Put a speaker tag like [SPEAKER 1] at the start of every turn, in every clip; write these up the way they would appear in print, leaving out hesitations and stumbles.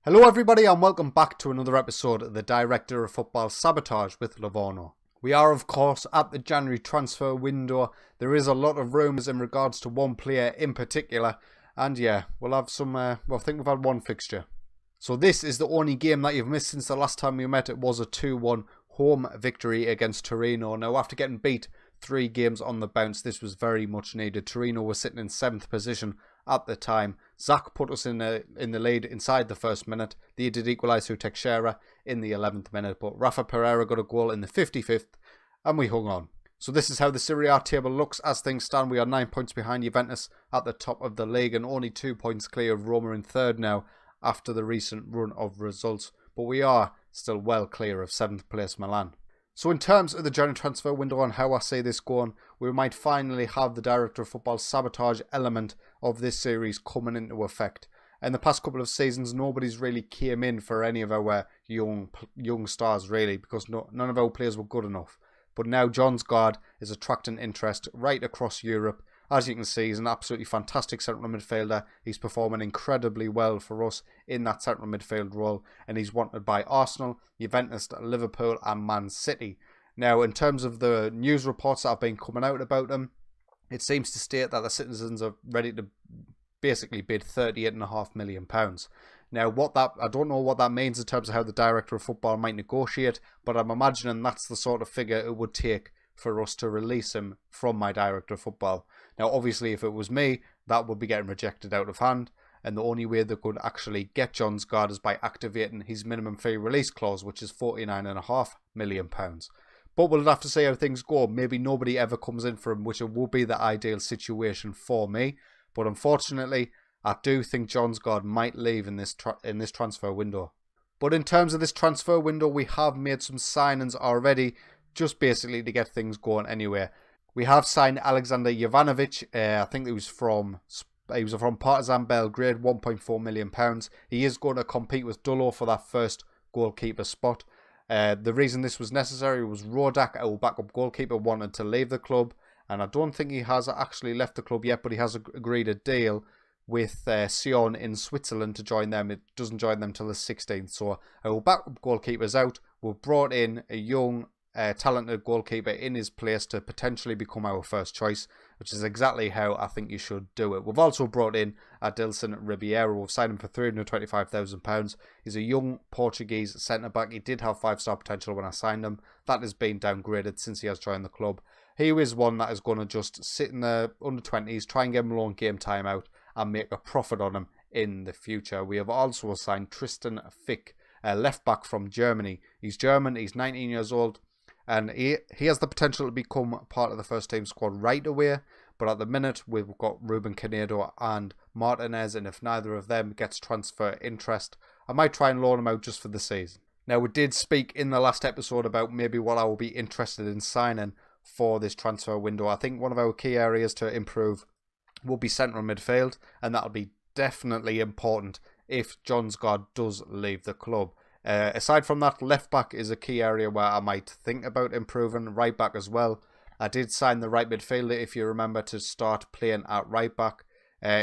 [SPEAKER 1] Hello everybody and welcome back to another episode of the Director of Football Sabotage with Livorno. We are of course at the January transfer window. There is a lot of rumours in regards to one player in particular, and yeah, we'll have some, I think we've had one fixture. So this is the only game that you've missed since the last time we met. It was a 2-1 home victory against Torino. Now after getting beat 3 games on the bounce, this was very much needed. Torino was sitting in 7th position at the time. Zach put us in the lead inside the first minute. They did equalise through Teixeira in the 11th minute, but Rafa Pereira got a goal in the 55th and we hung on. So this is how the Serie A table looks as things stand. We are 9 points behind Juventus at the top of the league and only 2 points clear of Roma in third now after the recent run of results. But we are still well clear of 7th place Milan. So in terms of the January transfer window and how I see this going, we might finally have the Director of Football Sabotage element of this series coming into effect. In the past couple of seasons, nobody's really came in for any of our young stars really, because none of our players were good enough. But now Jonsgaard is attracting interest right across Europe. As you can see, he's an absolutely fantastic central midfielder. He's performing incredibly well for us in that central midfield role. And he's wanted by Arsenal, Juventus, Liverpool and Man City. Now, in terms of the news reports that have been coming out about him, it seems to state that the citizens are ready to basically bid £38.5 million. Now, I don't know what that means in terms of how the Director of Football might negotiate, but I'm imagining that's the sort of figure it would take for us to release him from my Director of Football. Now, obviously, if it was me, that would be getting rejected out of hand, and the only way they could actually get Jonsgaard is by activating his minimum fee release clause, which is £49.5 million. But we'll have to see how things go. Maybe nobody ever comes in for him, which would be the ideal situation for me. But unfortunately, I do think Jonsgaard might leave in this transfer window. But in terms of this transfer window, we have made some signings already, just basically to get things going anyway. We have signed Alexander Jovanovic. I think he was from Partizan Belgrade, £1.4 million. He is going to compete with Dullo for that first goalkeeper spot. The reason this was necessary was Rodak, our backup goalkeeper, wanted to leave the club, and I don't think he has actually left the club yet, but he has agreed a deal with Sion in Switzerland to join them. It doesn't join them till the 16th. So our backup goalkeeper's out. We've brought in a young, talented goalkeeper in his place to potentially become our first choice, which is exactly how I think you should do it. We've also brought in Adilson Ribeiro. We've signed him for £325,000. He's a young Portuguese centre-back. He did have 5-star potential when I signed him. That has been downgraded since he has joined the club. He is one that is going to just sit in the under-20s, try and get him a long game time out and make a profit on him in the future. We have also signed Tristan Fick, a left-back from Germany. He's German, he's 19 years old, and he has the potential to become part of the first team squad right away. But at the minute, we've got Ruben Canedo and Martinez, and if neither of them gets transfer interest, I might try and loan him out just for the season. Now, we did speak in the last episode about maybe what I will be interested in signing for this transfer window. I think one of our key areas to improve will be central midfield, and that'll be definitely important if Jonsgaard does leave the club. Aside from that, left back is a key area where I might think about improving. Right back as well. I did sign the right midfielder, if you remember, to start playing at right back.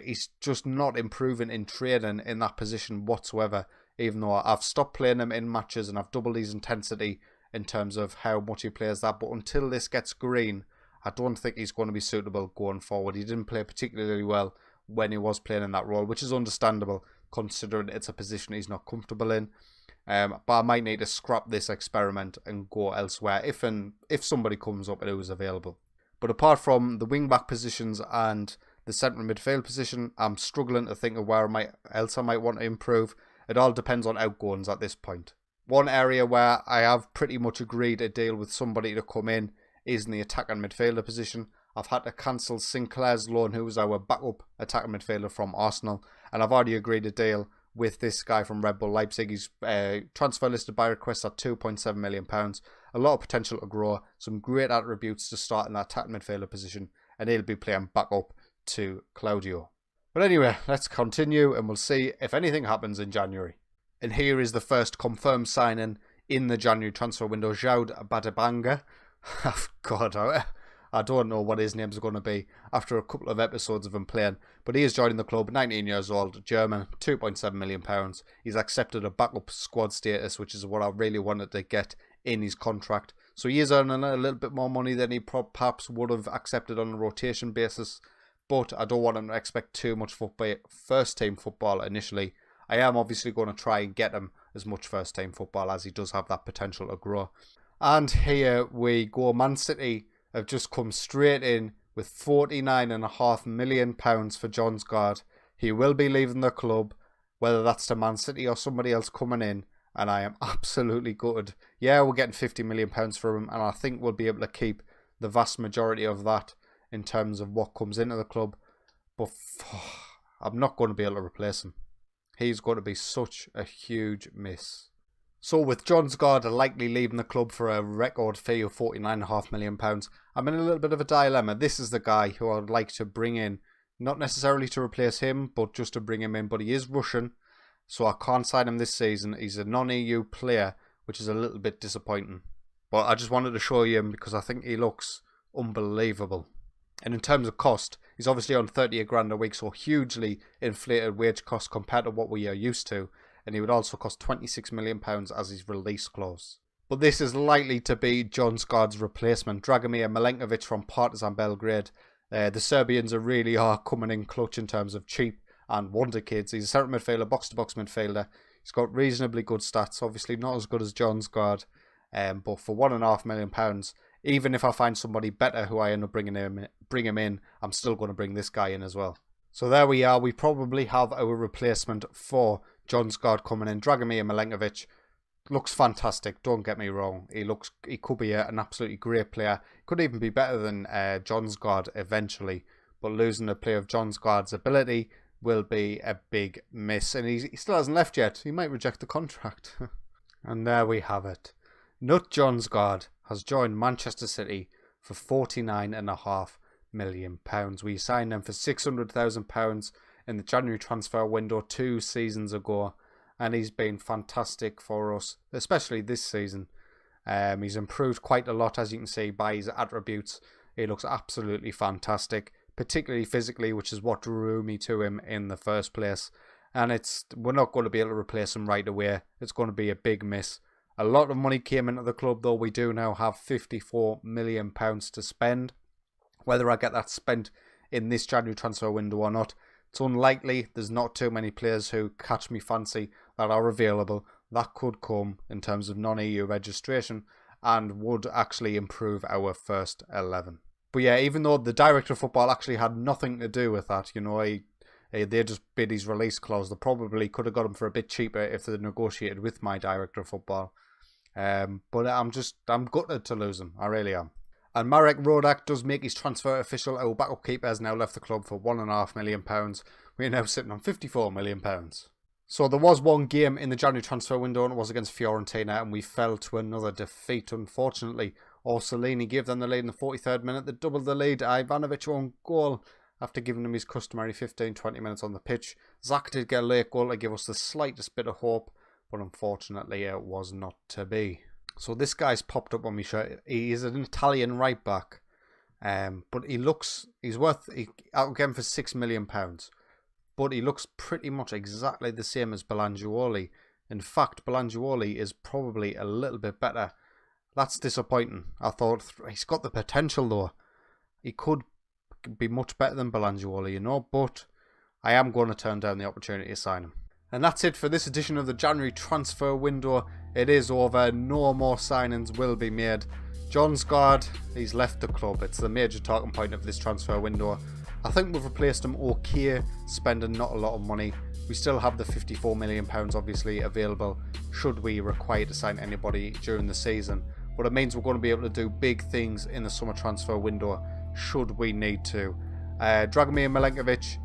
[SPEAKER 1] He's just not improving in training in that position whatsoever, even though I've stopped playing him in matches and I've doubled his intensity in terms of how much he plays that. But until this gets green, I don't think he's going to be suitable going forward. He didn't play particularly well when he was playing in that role, which is understandable considering it's a position he's not comfortable in. But I might need to scrap this experiment and go elsewhere if somebody comes up and who is available. But apart from the wing-back positions and the central midfield position, I'm struggling to think of where else I might want to improve. It all depends on outgoings at this point. One area where I have pretty much agreed a deal with somebody to come in is in the attacking midfielder position. I've had to cancel Sinclair's loan, who was our backup attacking midfielder from Arsenal, and I've already agreed a deal with this guy from Red Bull Leipzig. He's transfer listed by request at £2.7 million. A lot of potential to grow, some great attributes to start in that attacking midfielder position, and he'll be playing back up to Claudio. But anyway, let's continue and we'll see if anything happens in January. And here is the first confirmed signing in the January transfer window, João Badabanga. God, I don't know what his name's going to be after a couple of episodes of him playing. But he is joining the club, 19 years old, German, £2.7 million. He's accepted a backup squad status, which is what I really wanted to get in his contract. So he is earning a little bit more money than he perhaps would have accepted on a rotation basis. But I don't want him to expect too much first team football initially. I am obviously going to try and get him as much first team football as he does have that potential to grow. And here we go. Man City have just come straight in with £49.5 million for Jonsgaard. He will be leaving the club, whether that's to Man City or somebody else coming in. And I am absolutely gutted. Yeah, we're getting £50 million for him, and I think we'll be able to keep the vast majority of that in terms of what comes into the club. But I'm not going to be able to replace him. He's going to be such a huge miss. So with Jonsgaard likely leaving the club for a record fee of £49.5 million, I'm in a little bit of a dilemma. This is the guy who I'd like to bring in, not necessarily to replace him, but just to bring him in. But he is Russian, so I can't sign him this season. He's a non-EU player, which is a little bit disappointing. But I just wanted to show you him because I think he looks unbelievable. And in terms of cost, he's obviously on 30 grand a week, so hugely inflated wage costs compared to what we are used to. And he would also cost £26 million as his release clause. But this is likely to be Jonsgaard's replacement, Dragomir Milenkovic from Partizan Belgrade. The Serbians really are coming in clutch in terms of cheap and wonder kids. He's a central midfielder, box-to-box midfielder. He's got reasonably good stats, obviously not as good as Jonsgaard. But for £1.5 million, even if I find somebody better who I end up bring him in, I'm still going to bring this guy in as well. So there we are. We probably have our replacement for Jonsgaard coming in. Dragomir Milenkovic looks fantastic. Don't get me wrong. He could be an absolutely great player. Could even be better than Jonsgaard eventually. But losing a player of Jonsgaard's ability will be a big miss. And he still hasn't left yet. He might reject the contract. And there we have it. Nut Jonsgaard has joined Manchester City for £49.5 million. We signed him for £600,000 in the January transfer window 2 seasons ago, and he's been fantastic for us, especially this season. He's improved quite a lot, as you can see by his attributes. He looks absolutely fantastic, particularly physically, which is what drew me to him in the first place. And we're not going to be able to replace him right away. It's going to be a big miss. A lot of money came into the club, though. We do now have £54 million to spend. Whether I get that spent in this January transfer window or not, it's unlikely. There's not too many players who catch me fancy that are available. That could come in terms of non-EU registration and would actually improve our first 11. But yeah, even though the director of football actually had nothing to do with that, you know, they just bid his release clause. They probably could have got him for a bit cheaper if they negotiated with my director of football. But I'm gutted to lose him. I really am. And Marek Rodak does make his transfer official. Our backup keeper has now left the club for £1.5 million. We're now sitting on £54 million. So there was one game in the January transfer window, and it was against Fiorentina, and we fell to another defeat, unfortunately. Orsolini gave them the lead in the 43rd minute. They doubled the lead. Ivanovic won goal after giving him his customary 15-20 minutes on the pitch. Zach did get a late goal to give us the slightest bit of hope, but unfortunately it was not to be. So this guy's popped up on my shirt. He is an Italian right back, but I'll get him for £6 million. But he looks pretty much exactly the same as Belangioli. In fact, Belangioli is probably a little bit better. That's disappointing. I thought he's got the potential though. He could be much better than Belangioli, you know, but I am going to turn down the opportunity to sign him. And that's it for this edition of the January transfer window. It is over. No more signings will be made. Jonsgaard, he's left the club. It's the major talking point of this transfer window. I think we've replaced him okay, spending not a lot of money. We still have the £54 million obviously available should we require to sign anybody during the season. But it means we're going to be able to do big things in the summer transfer window should we need to. Dragomir Milenkovic,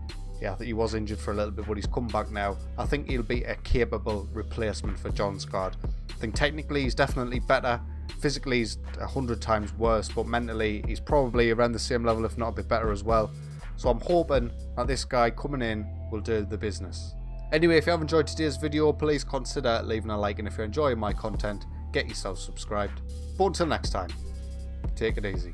[SPEAKER 1] yeah, I think he was injured for a little bit, but he's come back now. I think he'll be a capable replacement for Jonsgaard. I think technically he's definitely better. Physically he's 100 times worse, but mentally he's probably around the same level, if not a bit better as well. So I'm hoping that this guy coming in will do the business. Anyway, if you have enjoyed today's video, please consider leaving a like, and if you're enjoying my content, get yourself subscribed. But until next time, take it easy.